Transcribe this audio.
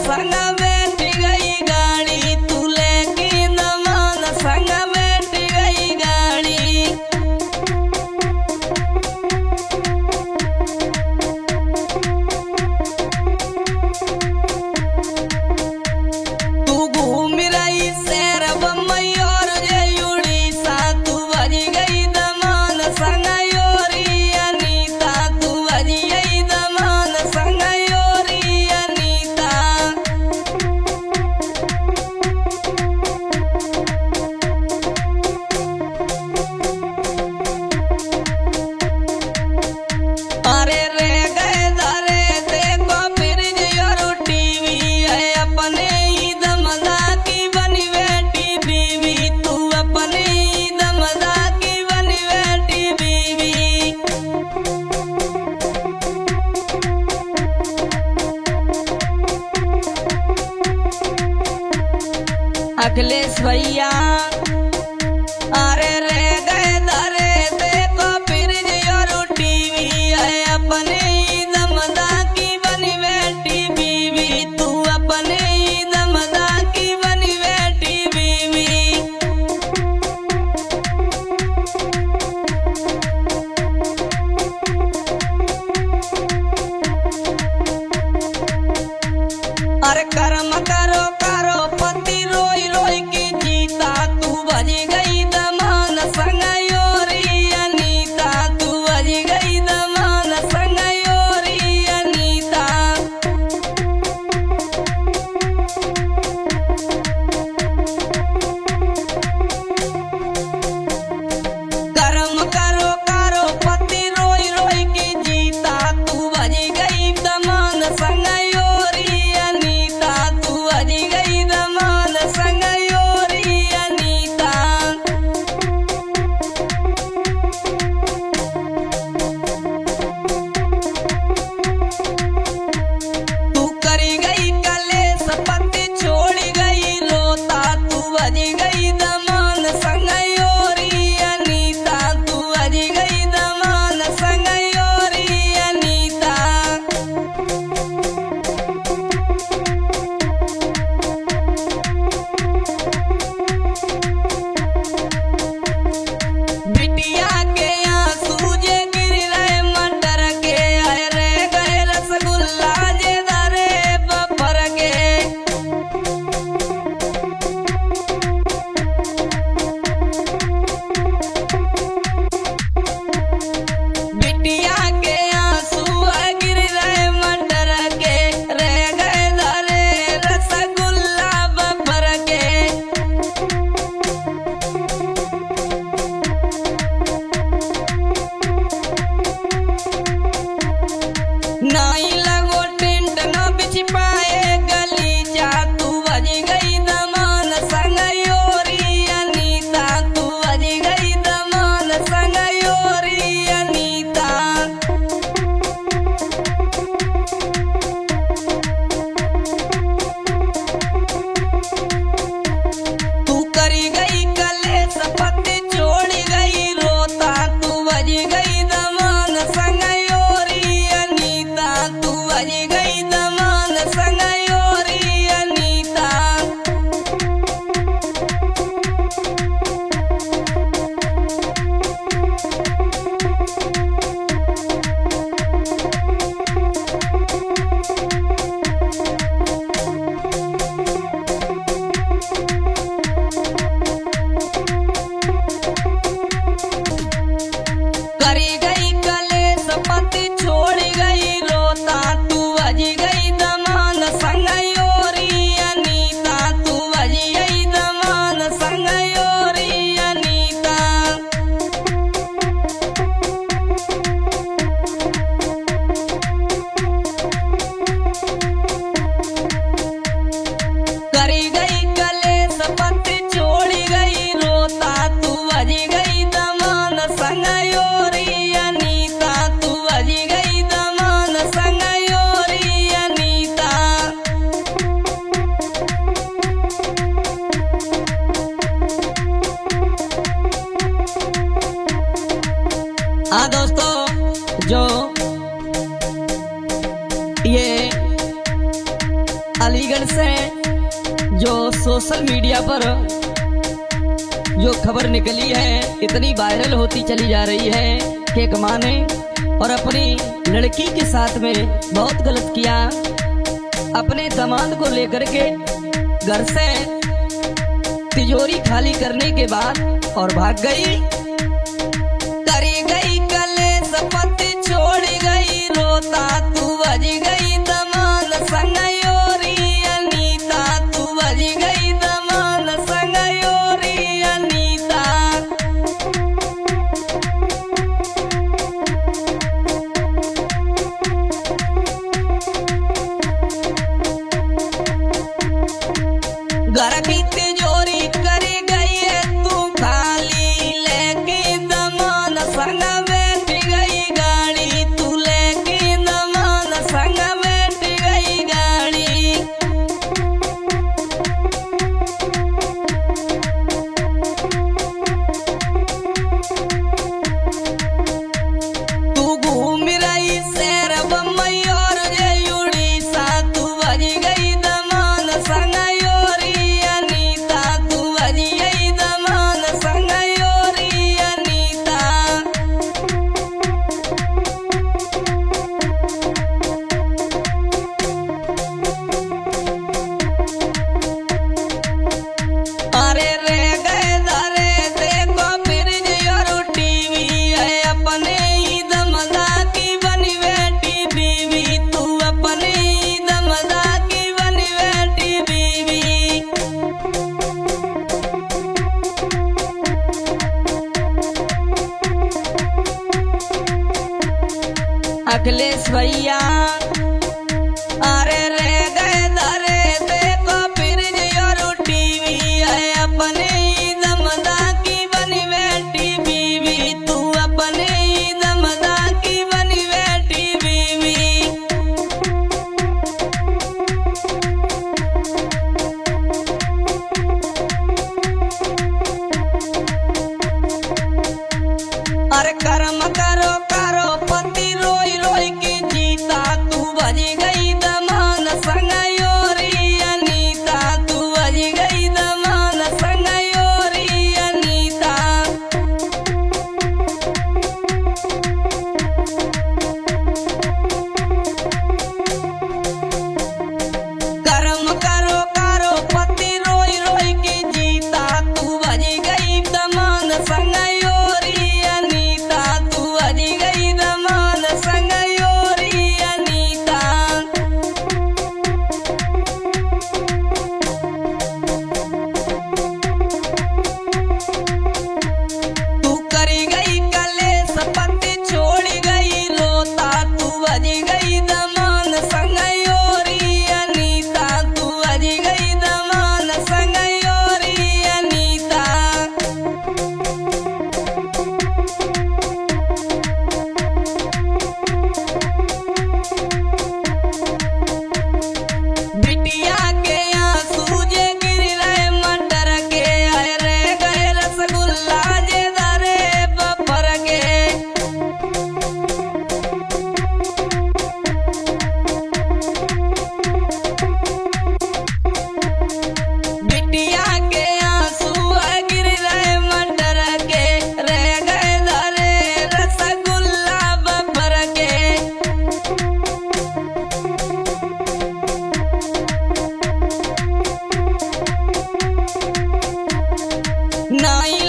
संग बैठ गई गाड़ी, तू लेके दमान संग बैठ गई गाड़ी। तू घूम रही शहर बम्बई और जय उड़ीसा, तू बज गई दमान संग योरी अनीता, तू बज गई दमान संग योरी अनीता। अरे रे गए दारे देखो फ्रिज और टीवी है, अपने ही दमदा की बनी बेटी बीवी, तू अपने ही दमदा की बनी बेटी बीवी। अखिलेश भैया अरे रे गए दारे देखो फ्रिज और टीवी है, अपने ही दमदा की बनी बेटी बीवी, तू अपने ही दमदा की बनी बेटी बीवी। अरे कर्म करो करो पति रोई रोई की जीता, तू बज गई दमान संग योरी अनीता, तू बज गई दमान संग योरी अनीता। कर्म करो करो पति रोई रोई की जीता, तू बज गई दमान संग योरी अनीता, तू अलीगढ़ से जो सोशल मीडिया पर जो खबर निकली है इतनी वायरल होती चली जा रही है कि एक माँ ने और अपनी लड़की के साथ में बहुत गलत किया। अपने दामाद को लेकर के घर से तिजोरी खाली करने के बाद और भाग गई। करी गई कलेस पति छोड़ गई रोता तू बज गई दमान संग योरी अनीता तू बज गई दमान संग योरी अनीता। घर की तिजोरी करी गई है तू खाली लेके दमान संग बैठ गई गाड़ी तू लेके दमान संग बैठ गई गाड़ी। तू घूम रही शेर बम्बई और जय उड़ीसा तू बज गई दमान संग योरी अनीता तू बज गई दमान संग योरी अनीता। अरे रे गए दरे देखो फिर जियो टीवी है अपने ही दमदा की बनी बेटी बीवी तू अपने ही दमदा की बनी बेटी बीवी। अखिलेश भैया अरे रे गए दरे देखो फिर जियो टीवी है अपने ही दमदा की बनी बेटी बीवी तू अपने ही दमदा की बनी बेटी बीवी। अरे कर्म करो करो पति रोई रोई की जीता तू बज गई दमान संग योरी अनीता तू बज गई दमान संग योरी अनीता। कर्म करो करो पति रोई रोई की जीता तू बज गई दमान संग योरी अनीता तू बज गई दमान संग योरी अनीता। तू करी गई कलेस पति छोड़ गई रोता तू बज गई दमान संग योरी अनीता तू बज गई दमान संग योरी अनीता। बिटिया के आंसू जे गिर रहे मटर के आए रे गए रसगुल्ला जे दरे बफर के। बिटिया के आंसू गिर रहे मटर के रे गए दरे रसगुल्ला बफर के। नाई